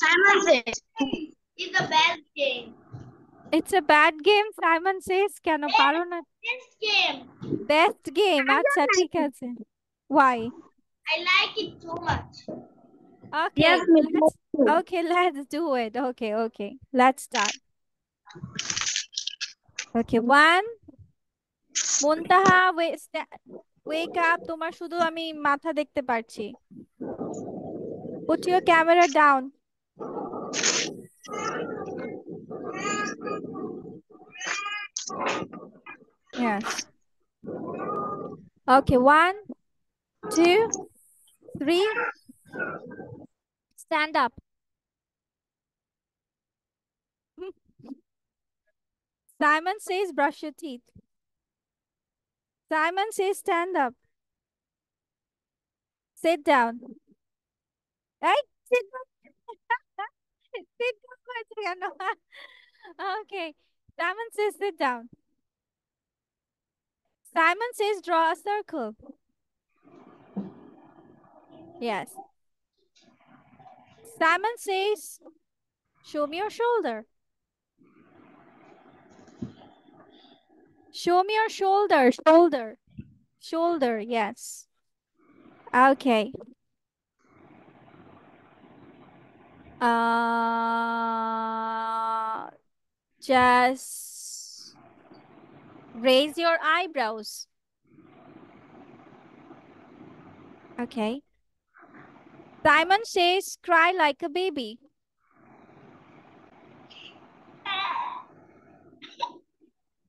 Simon says. It's the best game. It's a bad game, Simon says কেন? পারো না? Best game. বেস্ট গেম, আচ্ছা ঠিক আছে। Y? I like it too much. Okay, Yes, miss. let's do it. Okay, let's start. Okay, one. Muntaha, wake up, তোমার শুধু আমি মাথা দেখতে পারছি। Put your camera down. Yes. Okay, 1, 2, 3. Stand up. Simon says brush your teeth. Simon says stand up. Sit down. Right? Sit down. Sit down. Okay. Simon says sit down. Simon says draw a circle. Yes. Simon says show me your shoulder. Show me your shoulder. Shoulder, yes. Okay. Just raise your eyebrows. Okay. Simon says cry like a baby.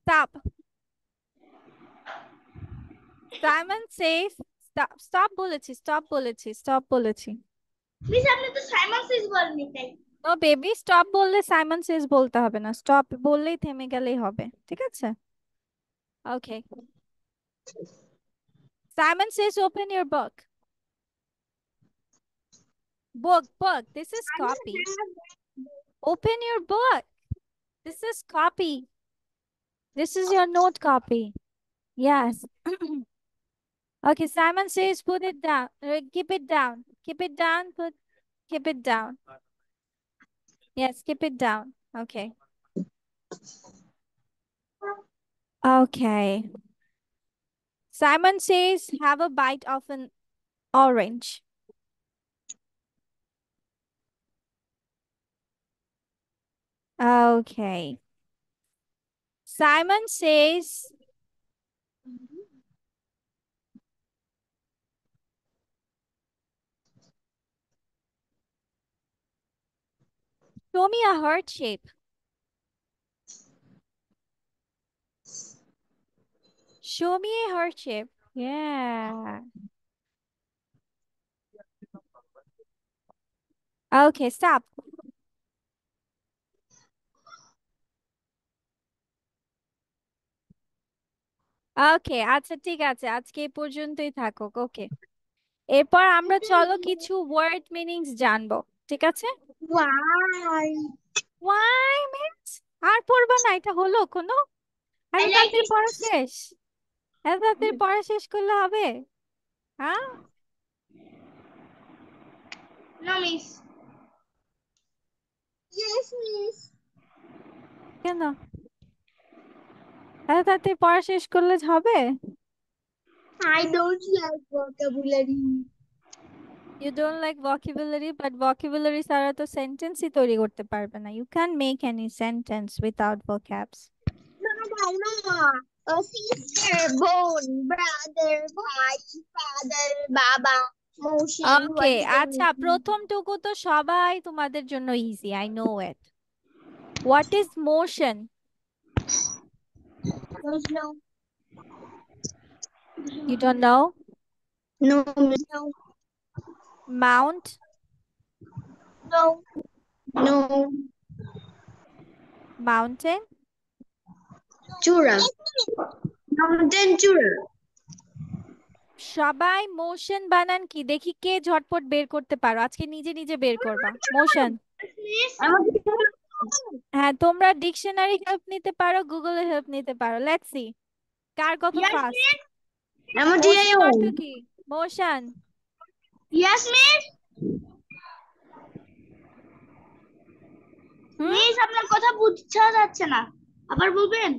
Stop. Simon says stop বলেছি, stop বলেছি। Miss, আপনি তো Simon সেজ বলেননি তাই। No baby, stop বললে Simon সেজ বলতে হবে না, স্টপ বললেই থেমে গেলেই হবে। ঠিক আছে? ওকে। Simon says open your book. Book. This is copy. Open your book. This is copy. This is your note copy. Yes. Okay, Simon says put it down. Keep it down. Keep it down. Keep it down. Yes, keep it down. Okay. Okay. Simon says have a bite of an orange. Okay. Simon says show me a heart shape. Show me a heart shape. Yeah. Okay, stop. ওকে, আচ্ছা ঠিক আছে, আজকে এই পর্যন্তই থাকুক। ওকে, এরপর আমরা চলো কিছু ওয়ার্ড মিনিংস জানবো, ঠিক আছে? Why? ওয়াই মিন্স আর পড়বা না, এটা হলো কোনো? এত I like তাড়াতাড়ি it. পড়া শেষ? এত তাড়াতাড়ি পড়া শেষ করলে হবে? হ্যাঁ, No, miss. Yes, miss. কেন এত তাড়াতাড়ি পড়া শেষ করলে হবে? I don't like vocabulary. You don't like vocabulary, but vocabulary ছাড়া তো সেন্টেন্সই তৈরি করতে পারবে না। You can't make any sentence without vocabs. No. Sister, bone, brother, bhai, father, baba, motion. ওকে, আচ্ছা প্রথমটুকু তো সবাই তোমাদের জন্য easy, I know it. What is motion? No. You don't know? No, miss. No. Mount, No. No. mountain, Chura. Mountain chura. সবাই motion বানান কি দেখি, কে ঝটপট বের করতে পারো? আজকে নিজে নিজে বের করবা মোশন। হ্যাঁ, তোমরা ডিকশনারি হেল্প নিতে পারো, গুগলের হেল্প নিতে পারো। লেটস সি কার কত ফাস্ট। মোশন অর্থ কি? মোশন। Yes, miss. মিস আপনার কথা বুঝা যাচ্ছে না, আবার বলবেন?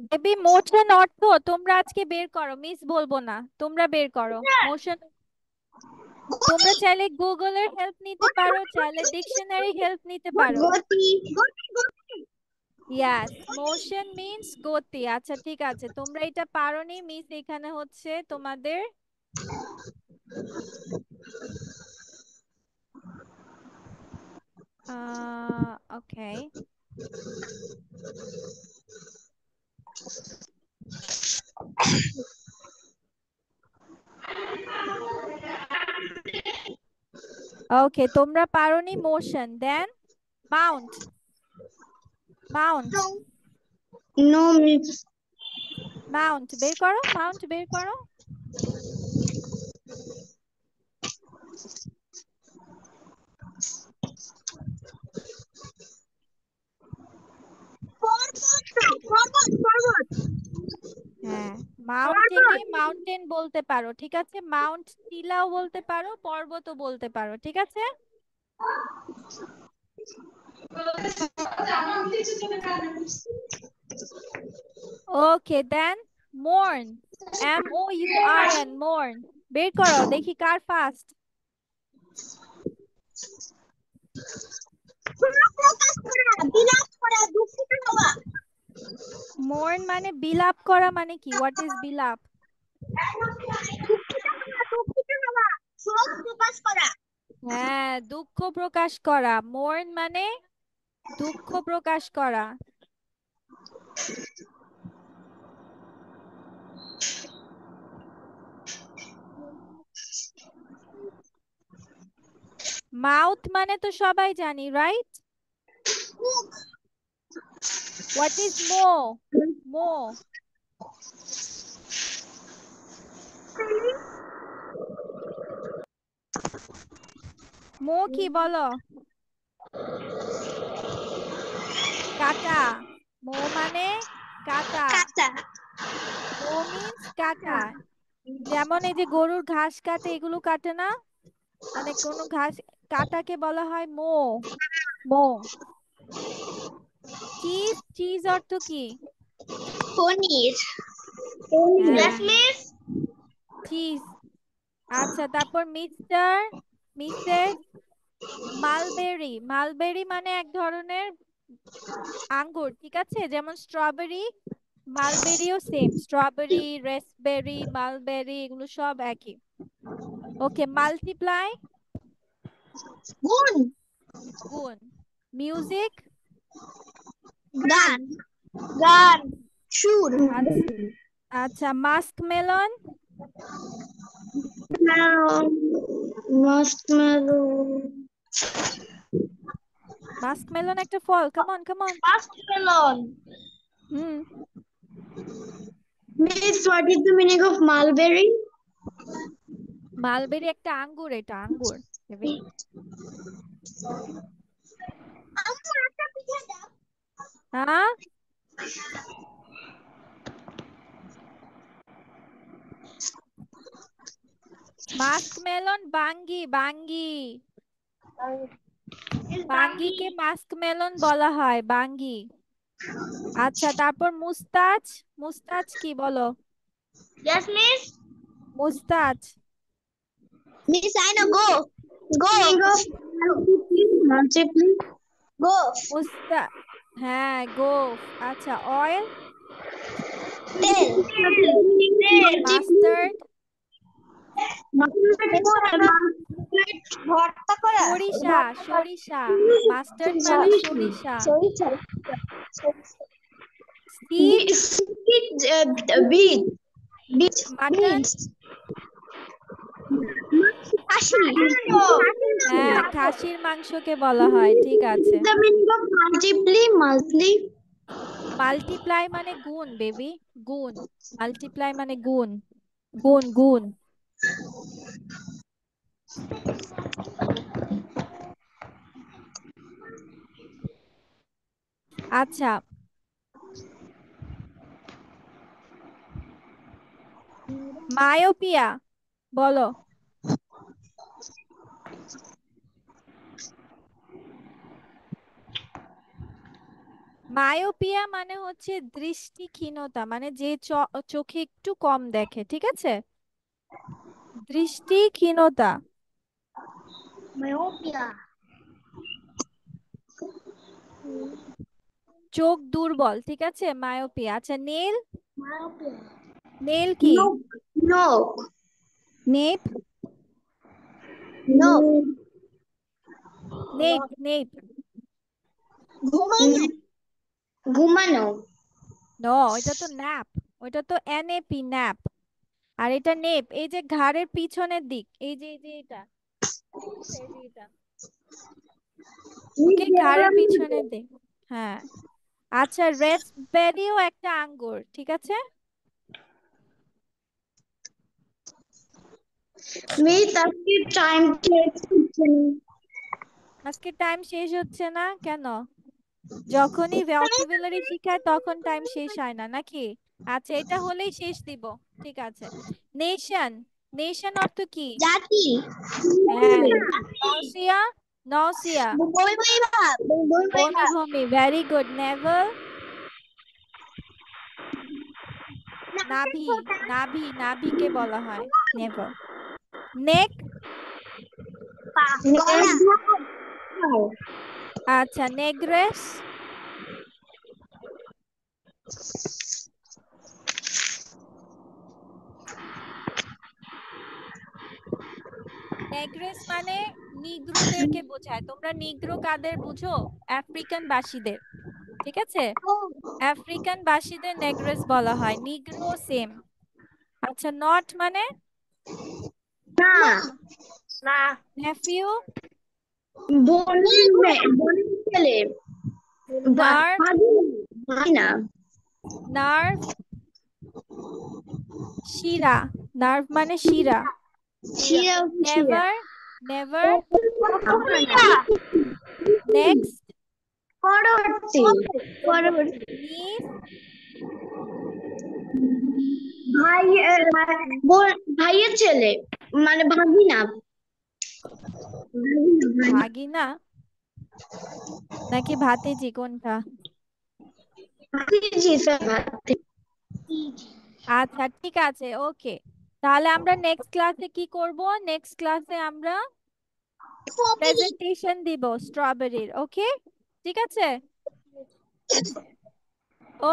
বেবি মোশন অর্থ তোমরা আজকে বের করো, মিস বলবো না, তোমরা বের করো মোশন। তোমরা চাইলে গুগলের হেল্প নিতে পারো, চাইলে ডিকশনারি হেল্প নিতে পারো। ইয়াস, মোশন মিন্স গতি। আচ্ছা ঠিক আছে, তোমরা এটা পারোনি, মিস এখানে হচ্ছে তোমাদের ওকে, ওকে তোমরা পারোনি motion. Then mount, mount, no miss. Mount বের করো, মাউন্ট বের করো। হ্যাঁ, মাউন্টেনকে মাউন্টেন বলতে পারো, ঠিক আছে? মাউন্ট টিলাও বলতে পারো, পর্বতও বলতে পারো, ঠিক আছে? ওকে দেন মোর্ন, MOURN, মোর্ন বের করো দেখি কার ফাস্ট। মোর্ন মানে বিলাপ করা, মানে কি? হোয়াট ইজ বিলাপ? হ্যাঁ, দুঃখ প্রকাশ করা। মোর্ন মানে দুঃখ প্রকাশ করা। মাউথ মানে তো সবাই জানি, রাইট? হোয়াট ইজ মো? মো মো কি বলো? কাটা। মো মানে কাটা। মো মিন্স কাটা। যেমন এই যে গরুর ঘাস কাটে, এগুলো কাটে না, মানে কোনো ঘাস কাটাকে বলা হয় মো। মো। চিজ, চিজ অর্থ কি? পনির। চিজ। আচ্ছা তারপর মিস্টার, মিসেস, মালবেরি। মালবেরি মানে এক ধরনের আঙ্গুর, ঠিক আছে? যেমন স্ট্রবেরি, মালবেরিও সেম। স্ট্রবেরি, রেসবেরি, মালবেরি এগুলো সব একই। ওকে, মাল্টিপ্লাই, গুণ। গুণ। মিউজিক, গান। গান। সুর। আচ্ছা মাস্কমেলন মাস্কমেলন একটা ফল come on come on Watermelon. Hmm Miss, what is the meaning of mulberry? Mulberry একটা আঙ্গুর এটা আঙ্গুর baby। হ্যাঁ মাস্কমেলন বাঙ্গি বাঙ্গি বাঙ্গিকে মাস্কমেলন বলা হয় বাঙ্গি। আচ্ছা তারপর মুস্তাচ মুস্তাচ কি বলো Yes, Miss. মুস্তাচ Miss, I know. Go. Meaning Go. of multiply. Go. মুস্তা হ্যাঁ গোফ। আচ্ছা অয়েল Tail. মাস্টার্ড ভর্তা করা সরিষা সরিষা মাস্টার্ড মানে সরিষা সিড Beach. Beach. মাটন হ্যাঁ খাসির মাংসকে বলা হয় ঠিক আছে। The meaning of multiply, multiply. Multiply মানে গুণ বেবি গুণ মাল্টিপ্লাই মানে গুণ গুণ গুণ। আচ্ছা মায়োপিয়া বলো মায়োপিয়া মানে হচ্ছে দৃষ্টিহীনতা মানে যে চোখে একটু কম দেখে ঠিক আছে দৃষ্টিহীনতা। চোখ দুর্বল ঠিক আছে মায়োপিয়া। আচ্ছা নেল নেল কি No. নেপ No. নেপ নেপ ঘুমানো নো ওইটা তো ন্যাপ ওইটা তো এনএপি ন্যাপ আর এটা নেপ এই যে ঘাড়ের পিছনের দিক এই যে এটা এই যে এটা ওকে ঘাড়ের পিছনের দিক হ্যাঁ। আচ্ছা রেসবেরিও একটা আঙ্গুর ঠিক আছে। মিস আজকে টাইম আজকে টাইম শেষ হচ্ছে না কেন যখনই ভোকাবুলারি শিখায় তখন টাইম শেষ হয় না নাকি। আচ্ছা এটা হলেই শেষ দিব ঠিক আছে। নেশন নেশন অর্থ কি জাতি হ্যাঁ নওসিয়া নওসিয়া ভূমি ভূমি ভেরি গুড নেভেল নাভি নাভি নাভিকে বলা হয় নেভেল। নেক আচ্ছা নেগ্রেস নেগ্রেস মানে নিগ্রোদেরকে বোঝায় তোমরা নিগ্রো কাদের বুঝো আফ্রিকান বাসীদের ঠিক আছে আফ্রিকান বাসীদের নেগ্রেস বলা হয় নিগ্রো সেম। আচ্ছা নট মানে না নেফিউ বোনের ছেলে নার্ভ ভাই না নার্ভ শিরা নার্ভ মানে শিরা নেভার নেভার নেক্সট পরবর্তী নিস ভাইয়ের ছেলে মানে ভাগিনা ভাগিনা নাকি ভাতিজি কোনটা ভাতিজি আচ্ছা ঠিক আছে ওকে তাহলে আমরা নেক্সট ক্লাসে কি করব নেক্সট ক্লাসে আমরা প্রেজেন্টেশন দিব স্ট্রবেরির ওকে ঠিক আছে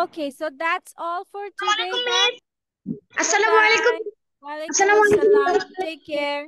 okay so that's all for today ma'am আসসালামু আলাইকুম ওয়ালাইকুম আসসালাম টেক কেয়ার